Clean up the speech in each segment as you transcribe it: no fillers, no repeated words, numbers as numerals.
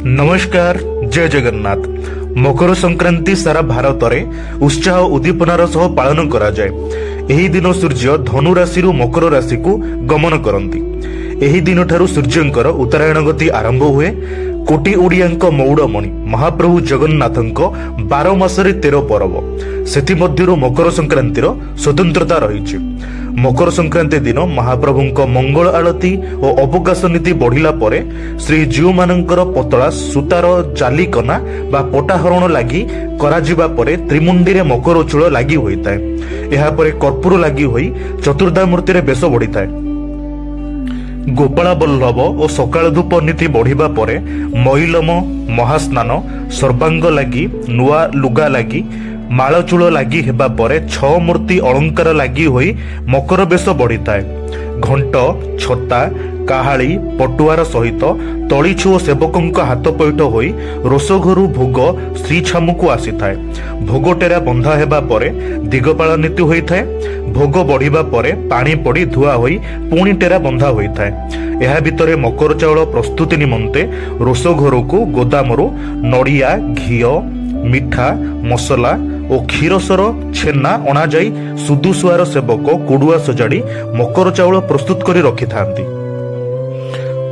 नमस्कार जय जगन्नाथ। मकर संक्रांति सारा भारत में उत्साह उद्दीपनार सह पालन करा जाए। एही दिन सूर्य धनु राशि मकर राशि को गमन करती। एही दिन ठारू सूर्यंकर उत्तरायण गति आरंभ हुए। कोटी ओडियांक मौड़मणि महाप्रभु जगन्नाथंक 12 मासरे 13 पर्व सेथिमध्यरु मकर संक्रांतिर स्वतंत्रता रही। मकर संक्रांति दिन महाप्रभुंक मंगल आलती और अवकाश नीति बढ़िला परे श्रीजीव मानकर पतला सूतार जाली कना बा पटाहरण लगी कराजिबा परे त्रिमुंडी रे मकर चूल लगी होइताय। एहा परे कर्पूर लगी होई चतुर्धा मूर्ति रे बेश बढ़िताय। गोपाला बल्लभ और सकाळ धूप नीति बढ़िबा परे मैलम महास्नान सर्वांग लगी नुआ लुगा लगी मालचूल लगी हेबा परे 6 मूर्ति अलंकार लगी होई मकर बेश बढ़िताए। घंट छता काहाली पटुआर सहित तलीछु सेवकों हाथ पैठ होई रोषघरु भोग श्री छामुकु आसी थाए। भोग टेरा बंधा हेबा परे दिगपाल नीति होई थाए। भोग बढ़िबा परे पानी पड़ी धुआ होई पुणी टेरा बंधा होई थाए। एहा भितरे मकर चाउल प्रस्तुति निमंते रोषघरु गोदामरु नड़िया घीओ मिठा मसला और क्षीरसर छेना अणा जाई सुदुसुआर सेवक कुडुआ सजाड़ी मकर चाउल प्रस्तुत करी रखि थांती।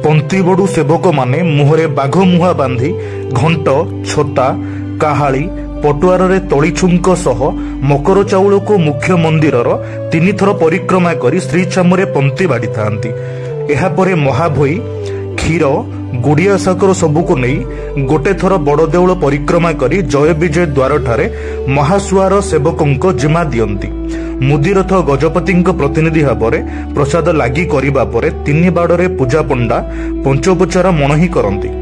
पंथी बड़ू सेवक माने मुहरे बाघ मुहा बांधी घंट छता काहाली पटुआर रे तलीछुंक सह मकर चाउल को मुख्य मंदिरर 3 थर परिक्रमा करी श्री छामुरे पंथी बाड़ी थांती। एहा परे महाभोई क्षीर गुड़िया साकर सबुको नहीं गोटे थर बड़ देउल परिक्रमा करी जय विजय द्वार ठारे महासुआर सेवकों जिमा दियंती। मुदिरथ गजपति प्रतिनिधि भाव में प्रसाद लगी करिबा परे 3 बाड़े पूजा पंडा पंचोपचार मनही करती।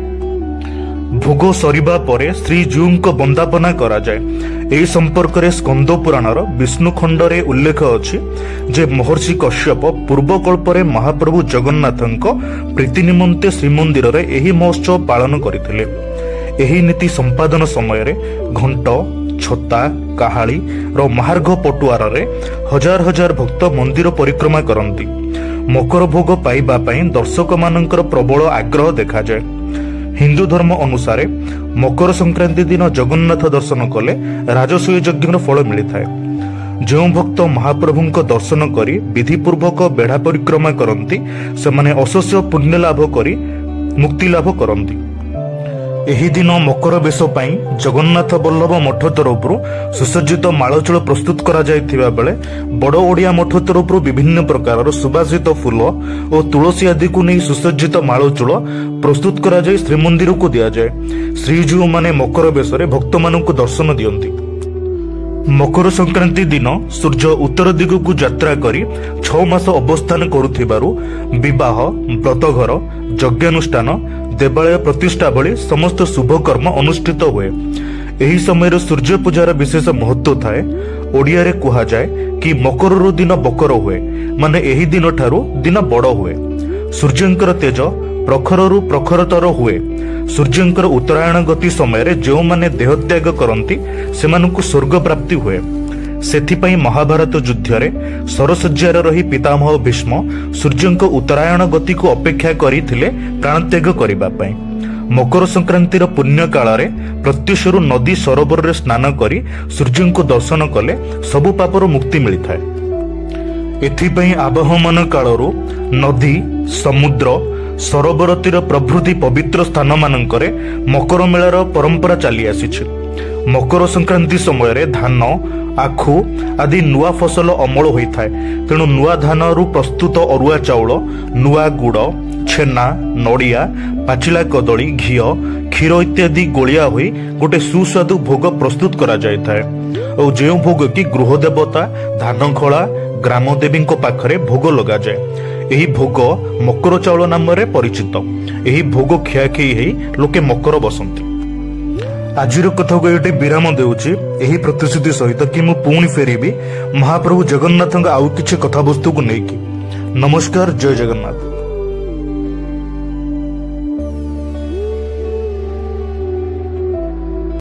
भोग सरिबा परे श्रीजीव बंदापना करा जाए। एही संपर्क रे स्कंद पुराणर विष्णु खंडरे उल्लेख अछि जे महर्षि कश्यप पूर्वकल्प रे महाप्रभु जगन्नाथंक प्रीति निमंते श्रीमंदिर रे एही महोत्सव पालन करथिले। एही नीति संपादन समय रे घंट छता काहाली रो महार्घ पटुआर रे हजार हजार भक्त मंदिर परिक्रमा करंती। मकर भोग पाइबा पई दर्शक मानकर प्रबल आग्रह देखा जाए। हिंदू धर्म अनुसार मकर संक्रांति दिन जगन्नाथ दर्शन कले राजसूय यज्ञर फल मिलता है। जो भक्त महाप्रभु दर्शन करी विधिपूर्वक बेढ़ा परिक्रमा करती से अशेष पुण्य लाभ करी मुक्ति लाभ करती। एही दिन मकर बेश पाई जगन्नाथ बल्लभ मठ तरफरु सुसज्जित मालचूल प्रस्तुत करा जायथिबा बेले बड़ ओडिया मठ तरफरु विभिन्न प्रकार सुबासित फूल और तुलसी आदि को नहीं सुसज्जित मालचूल प्रस्तुत करा जाय श्रीमंदिर को दिया जाए। श्रीजीव माने मकर बेश रे भक्त मानकु दर्शन दियंती। मकर संक्रांति दिन सूर्य उत्तर दिग को यात्रा करी 6 मास अवस्थान करुथिबारु विवाह व्रतघर यज्ञानुष्ठान देवालय प्रतिष्ठा भली समस्त शुभ कर्म अनुष्ठित हुए। एही समय सूर्य पूजार विशेष महत्व थाए। ओडिया रे कहा जाए कि मकर रु दिन बकर हुए माने एही दिन ठारू दिन बड़ हुए। सूर्यंकर तेज प्रखर रु प्रखरतर हुए। सूर्यंकर उत्तरायण गति समय रे जो माने देह त्याग करंती सेमानकु स्वर्ग प्राप्ति हुए। सेथिपई महाभारत युद्धरे सरसज्जार रही पितामह भीष्म सूर्यंक उत्तरायण गति को अपेक्षा करिथिले प्राणत्याग करिबा पई। मकर संक्रांतिर पुण्य काल प्रत्युषरु नदी सरोवर रे स्नान करी सूर्यंक दर्शन कले सबु पापर मुक्ति मिलिथाय। एथिपई आबहमान कालरू नदी समुद्र सरोवर तीर प्रभृति पवित्र स्थान मानकरे मकर मेलार परंपरा चली आसीछि। मकर संक्रांति समय रे धान आखु आदि नुआ फसल अमल होइथाय। तेणु नुआ धान रु प्रस्तुत अरुआ चाउल नुआ गुड़ छेना नड़िया पाचिला कदली घीओ क्षीर इत्यादि गोलिया होई गोटे सुस्वादु भोग प्रस्तुत करा जायथाय। और जे भोग की गृह देवता धान खला ग्राम देवी पाखरे भोग लगा जाए। एही भोग मकर चाउल नाम रे परिचित। एही भोग खियाखी हेई लोके मकर बसंती। आजिर कथा को ये विराम देउछि एही प्रतिश्रुति सहित कि मु पुणी फेरिबी महाप्रभु जगन्नाथ आउ किछि कथा वस्तु को नेकी। नमस्कार जय जगन्नाथ।